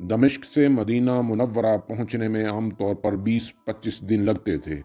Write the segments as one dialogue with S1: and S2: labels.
S1: دمشق سے مدینہ منورہ پہنچنے میں عام طور پر 20-25 دن لگتے تھے،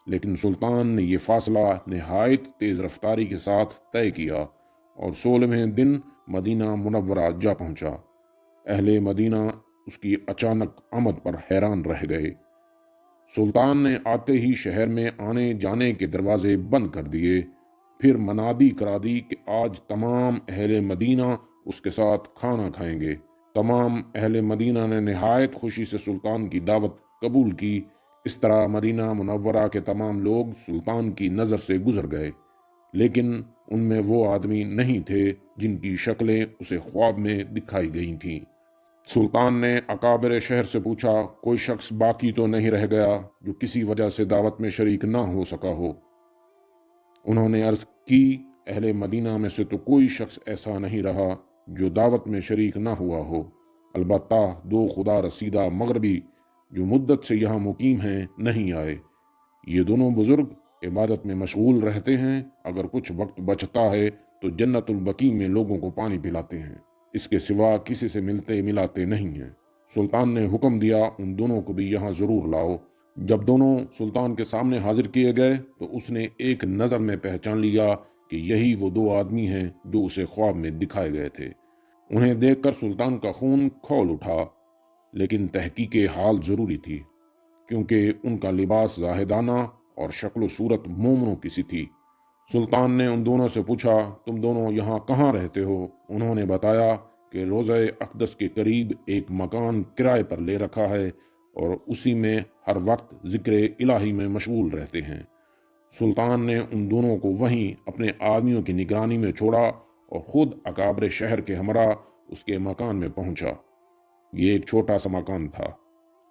S1: لیکن سلطان نے یہ فاصلہ نہایت تیز رفتاری کے ساتھ طے کیا اور 16ویں دن مدینہ منورہ جا پہنچا۔ اہل مدینہ اس کی اچانک آمد پر حیران رہ گئے۔ سلطان نے آتے ہی شہر میں آنے جانے کے دروازے بند کر دیے، پھر منادی کرا دی کہ آج تمام اہل مدینہ اس کے ساتھ کھانا کھائیں گے۔ تمام اہل مدینہ نے نہایت خوشی سے سلطان کی دعوت قبول کی۔ اس طرح مدینہ منورہ کے تمام لوگ سلطان کی نظر سے گزر گئے، لیکن ان میں وہ آدمی نہیں تھے جن کی شکلیں اسے خواب میں دکھائی گئی تھیں۔ سلطان نے اکابر شہر سے پوچھا، کوئی شخص باقی تو نہیں رہ گیا جو کسی وجہ سے دعوت میں شریک نہ ہو سکا ہو؟ انہوں نے عرض کی، اہل مدینہ میں سے تو کوئی شخص ایسا نہیں رہا جو دعوت میں شریک نہ ہوا ہو، البتہ 2 خدا رسیدہ مغربی جو مدت سے یہاں مقیم ہیں نہیں آئے۔ یہ دونوں بزرگ عبادت میں مشغول رہتے ہیں، اگر کچھ وقت بچتا ہے تو جنت البقیع میں لوگوں کو پانی پلاتے ہیں، اس کے سوا کسی سے ملتے ملاتے نہیں ہیں۔ سلطان نے حکم دیا، ان دونوں کو بھی یہاں ضرور لاؤ۔ جب دونوں سلطان کے سامنے حاضر کیے گئے تو اس نے ایک نظر میں پہچان لیا کہ یہی وہ 2 آدمی ہیں جو اسے خواب میں دکھائے گئے تھے۔ انہیں دیکھ کر سلطان کا خون کھول اٹھا، لیکن تحقیق حال ضروری تھی، کیونکہ ان کا لباس زاہدانہ اور شکل و صورت مومنوں کی سی تھی۔ سلطان نے ان دونوں سے پوچھا، تم دونوں یہاں کہاں رہتے ہو؟ انہوں نے بتایا کہ روضہ اقدس کے قریب ایک مکان کرائے پر لے رکھا ہے اور اسی میں ہر وقت ذکر الہی میں مشغول رہتے ہیں۔ سلطان نے ان دونوں کو وہیں اپنے آدمیوں کی نگرانی میں چھوڑا اور خود اکابر شہر کے ہمراہ اس کے مکان میں پہنچا۔ یہ ایک چھوٹا سا مکان تھا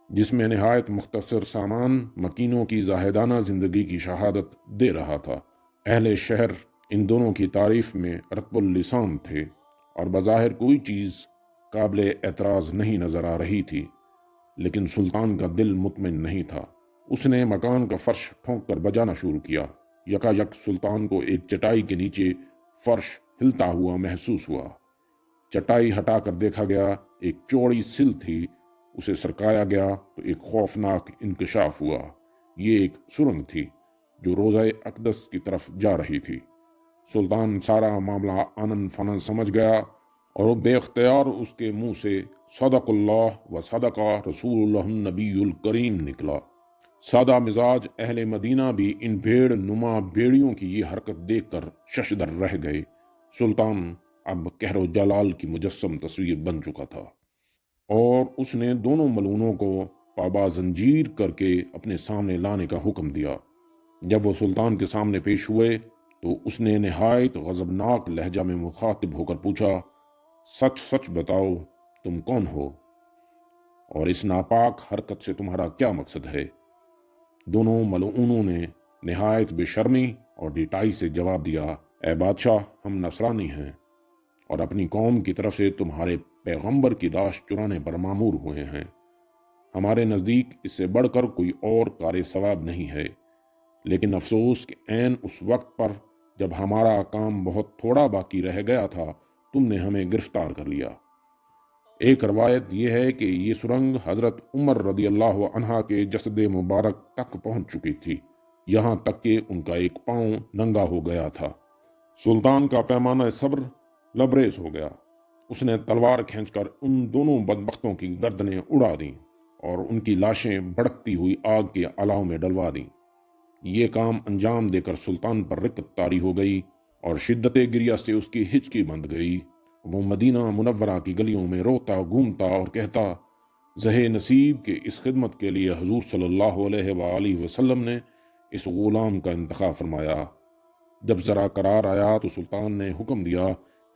S1: جس میں نہایت مختصر سامان مکینوں کی زاہدانہ زندگی کی شہادت دے رہا تھا۔ اہل شہر ان دونوں کی تعریف میں رطب اللسان تھے اور بظاہر کوئی چیز قابل اعتراض نہیں نظر آ رہی تھی، لیکن سلطان کا دل مطمئن نہیں تھا۔ اس نے مکان کا فرش ٹھونک کر بجانا شروع کیا۔ یکایک سلطان کو ایک چٹائی کے نیچے فرش ہلتا ہوا محسوس ہوا۔ چٹائی ہٹا کر دیکھا گیا، ایک چوڑی سل تھی، اسے سرکایا گیا تو ایک خوفناک انکشاف ہوا۔ یہ ایک سرنگ تھی جو روضہ اقدس کی طرف جا رہی تھی۔ سلطان سارا معاملہ آنن فنن سمجھ گیا اور بے اختیار اس کے منہ سے صدق اللہ و صدق رسول اللہ النبی الکریم نکلا۔ سادہ مزاج اہل مدینہ بھی ان بھیڑ نما بھیڑیوں کی یہ حرکت دیکھ کر ششدر رہ گئے۔ سلطان اب قہر و جلال کی مجسم تصویر بن چکا تھا اور اس نے دونوں ملعونوں کو پابا زنجیر کر کے اپنے سامنے لانے کا حکم دیا۔ جب وہ سلطان کے سامنے پیش ہوئے تو اس نے نہایت غضبناک لہجہ میں مخاطب ہو کر پوچھا، سچ سچ بتاؤ، تم کون ہو اور اس ناپاک حرکت سے تمہارا کیا مقصد ہے؟ دونوں ملعونوں نے نہایت بے شرمی اور ڈٹائی سے جواب دیا، اے بادشاہ، ہم نصرانی ہیں اور اپنی قوم کی طرف سے تمہارے پیغمبر کی داشت چرانے پر مامور ہوئے ہیں۔ ہمارے نزدیک اس سے بڑھ کر کوئی اور کار ثواب نہیں ہے، لیکن افسوس کہ عین اس وقت پر جب ہمارا کام بہت تھوڑا باقی رہ گیا تھا تم نے ہمیں گرفتار کر لیا۔ ایک روایت یہ ہے کہ یہ سرنگ حضرت عمر رضی اللہ عنہ کے جسد مبارک تک پہنچ چکی تھی، یہاں تک کہ ان کا ایک پاؤں ننگا ہو گیا تھا۔ سلطان کا پیمانہ صبر لبریز ہو گیا۔ اس نے تلوار کھینچ کر ان دونوں بدبختوں کی گردنیں اڑا دیں اور ان کی لاشیں بھڑکتی ہوئی آگ کے الاؤ میں ڈلوا دیں۔ یہ کام انجام دے کر سلطان پر رقت طاری ہو گئی اور شدت گریہ سے اس کی ہچکی بند گئی۔ وہ مدینہ منورہ کی گلیوں میں روتا گھومتا اور کہتا، زہ نصیب کے اس خدمت کے لیے حضور صلی اللہ علیہ وآلہ وسلم نے اس غلام کا انتخاب فرمایا۔ جب ذرا قرار آیا تو سلطان نے حکم دیا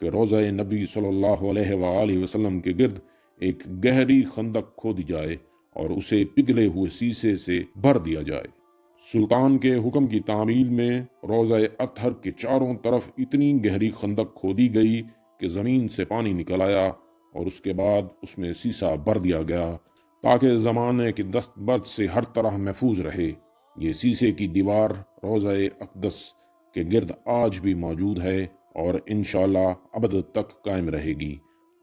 S1: کہ روضہ نبی صلی اللہ علیہ وآلہ وسلم کے گرد ایک گہری خندق کھودی جائے اور اسے پگھلے ہوئے سیسے سے بھر دیا جائے۔ سلطان کے حکم کی تعمیل میں روضہ اطہر کے چاروں طرف اتنی گہری خندق کھودی گئی کہ زمین سے پانی نکل آیا اور اس کے بعد اس میں سیسا بھر دیا گیا تاکہ زمانے کی دست برد سے ہر طرح محفوظ رہے۔ یہ سیسے کی دیوار روضہ اقدس کے گرد آج بھی موجود ہے اور انشاءاللہ ابد تک قائم رہے گی۔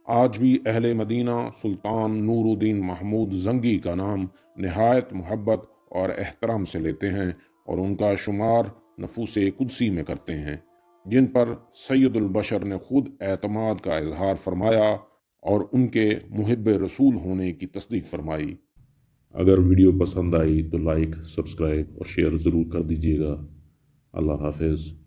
S1: آج بھی اہل مدینہ سلطان نور الدین محمود زنگی کا نام نہایت محبت اور احترام سے لیتے ہیں اور ان کا شمار نفوس قدسی میں کرتے ہیں، جن پر سید البشر نے خود اعتماد کا اظہار فرمایا اور ان کے محب رسول ہونے کی تصدیق فرمائی۔ اگر ویڈیو پسند آئی تو لائک، سبسکرائب اور شیئر ضرور کر دیجیے گا۔ اللہ حافظ۔